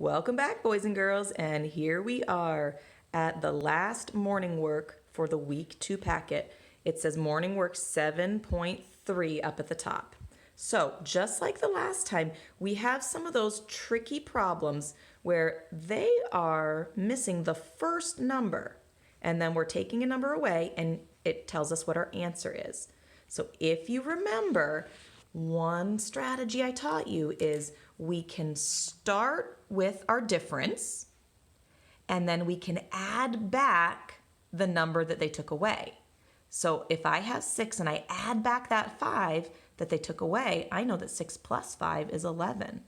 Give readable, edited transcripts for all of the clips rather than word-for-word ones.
Welcome back, boys and girls, and here we are at the last morning work for the week 2 packet. It says morning work 7.3 up at the top. So just like the last time, we have some of those tricky problems where they are missing the first number, and then we're taking a number away and it tells us what our answer is. So if you remember, one strategy I taught you is we can start with our difference and then we can add back the number that they took away. So if I have 6 and I add back that 5 that they took away, I know that 6 plus 5 is 11.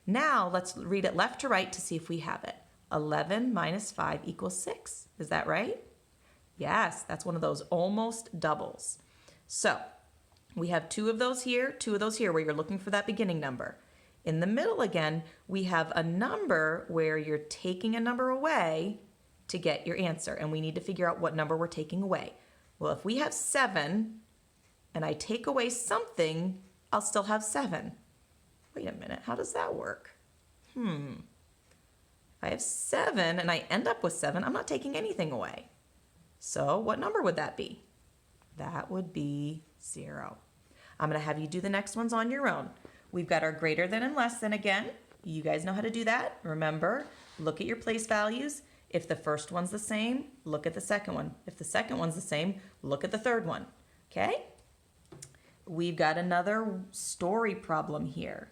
Now let's read it left to right to see if we have it. 11 minus 5 equals 6. Is that right? Yes, that's one of those almost doubles. So we have 2 of those here, 2 of those here where you're looking for that beginning number. In the middle again, we have a number where you're taking a number away to get your answer, and we need to figure out what number we're taking away. Well, if we have 7 and I take away something, I'll still have 7. Wait a minute, how does that work? If I have 7 and I end up with 7, I'm not taking anything away. So what number would that be? That would be 0. I'm going to have you do the next ones on your own. We've got our greater than and less than again. You guys know how to do that. Remember, look at your place values. If the first one's the same, look at the second one. If the second one's the same, look at the third one. Okay? We've got another story problem here.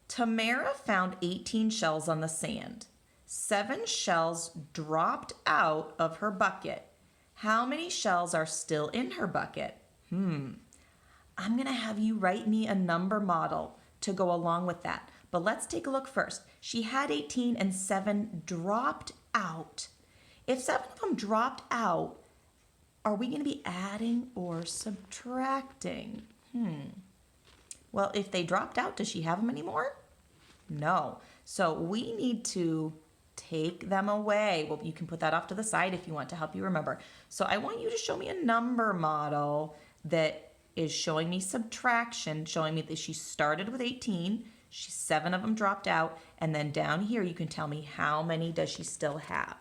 Tamara found 18 shells on the sand. 7 shells dropped out of her bucket. How many shells are still in her bucket? I'm going to have you write me a number model to go along with that. But let's take a look first. She had 18 and 7 dropped out. If 7 of them dropped out, are we going to be adding or subtracting? Well, if they dropped out, does she have them anymore? No. So we need to take them away. Well, you can put that off to the side if you want to help you remember. So I want you to show me a number model that is showing me subtraction, showing me that she started with 18, 7 of them dropped out, and then down here you can tell me how many does she still have.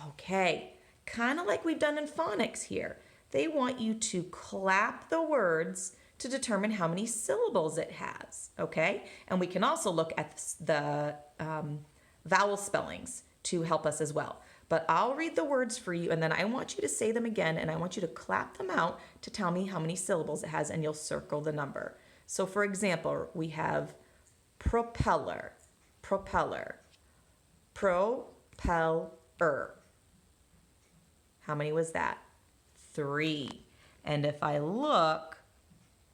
Okay, kind of like we've done in phonics here. They want you to clap the words to determine how many syllables it has, okay? And we can also look at the vowel spellings to help us as well. But I'll read the words for you, and then I want you to say them again, and I want you to clap them out to tell me how many syllables it has, and you'll circle the number. So for example, we have propeller, propeller, propeller. How many was that? 3. And if I look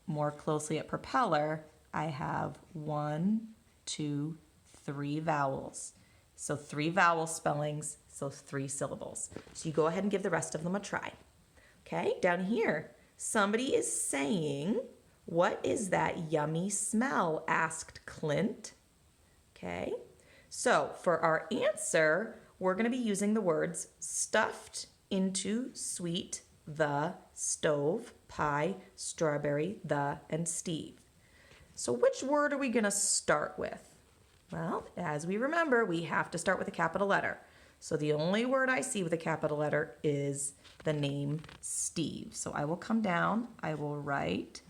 more closely at propeller, I have 1, 2, 3 vowels. So 3 vowel spellings, so 3 syllables. So you go ahead and give the rest of them a try. Okay, down here, somebody is saying, "What is that yummy smell?" asked Clint. Okay, so for our answer, we're going to be using the words stuffed into sweet, the, stove, pie, strawberry, the, and Steve. So which word are we going to start with? Well, as we remember, we have to start with a capital letter. So the only word I see with a capital letter is the name Steve. So I will come down, I will write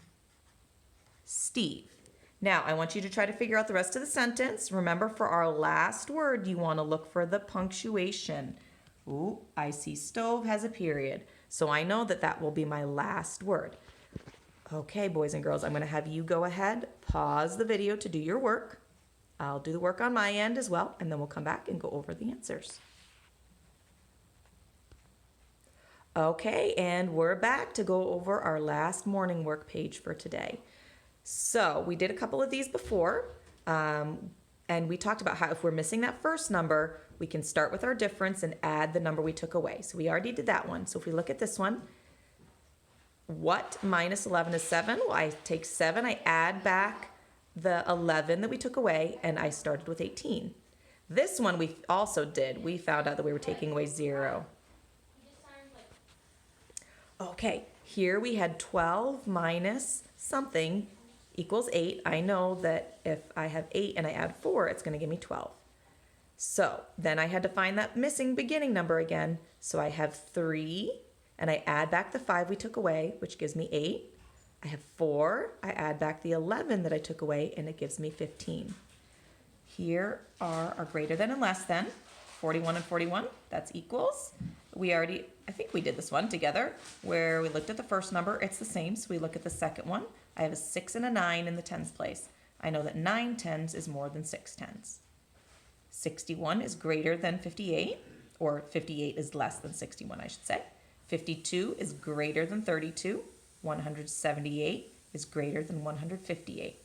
Steve. Now, I want you to try to figure out the rest of the sentence. Remember, for our last word, you want to look for the punctuation. Ooh, I see stove has a period. So I know that that will be my last word. Okay, boys and girls, I'm going to have you go ahead, pause the video to do your work. I'll do the work on my end as well, and then we'll come back and go over the answers. Okay, and we're back to go over our last morning work page for today. So we did a couple of these before, and we talked about how if we're missing that first number, we can start with our difference and add the number we took away. So we already did that one. So if we look at this one, what minus 11 is 7? Well, I take 7, I add back the 11 that we took away, and I started with 18. This one we also did. We found out that we were taking away 0. Okay, here we had 12 minus something equals 8. I know that if I have 8 and I add 4, it's going to give me 12. So then I had to find that missing beginning number again. So I have 3, and I add back the 5 we took away, which gives me 8. I have 4, I add back the 11 that I took away, and it gives me 15. Here are our greater than and less than, 41 and 41, that's equals. I think we did this one together, where we looked at the first number, it's the same, so we look at the second one. I have a 6 and a 9 in the tens place. I know that 9 tens is more than 6 tens. 61 is greater than 58, or 58 is less than 61, I should say. 52 is greater than 32. 178 is greater than 158.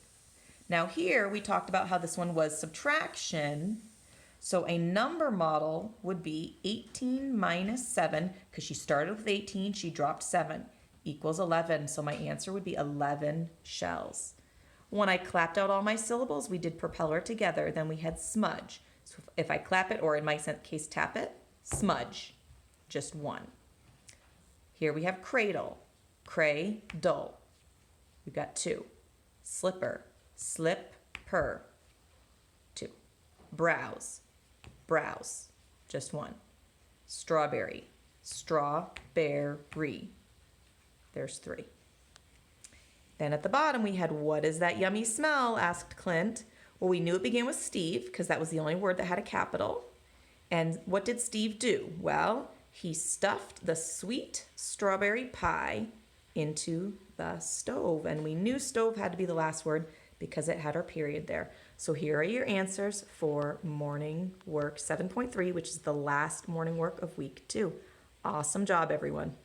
Now here we talked about how this one was subtraction. So a number model would be 18 minus 7, because she started with 18, she dropped 7, equals 11. So my answer would be 11 shells. When I clapped out all my syllables, we did propeller together. Then we had smudge. So if I clap it, or in my case tap it, smudge, just 1. Here we have cradle, cradle. We've got 2. Slipper, slip-per, 2. Browse, browse, just 1. Strawberry, strawberry, there's 3. Then at the bottom we had, what is that yummy smell, asked Clint. Well, we knew it began with Steve, because that was the only word that had a capital. And what did Steve do? Well, he stuffed the sweet strawberry pie into the stove. And we knew stove had to be the last word because it had our period there. So here are your answers for morning work 7.3, which is the last morning work of week 2. Awesome job, everyone.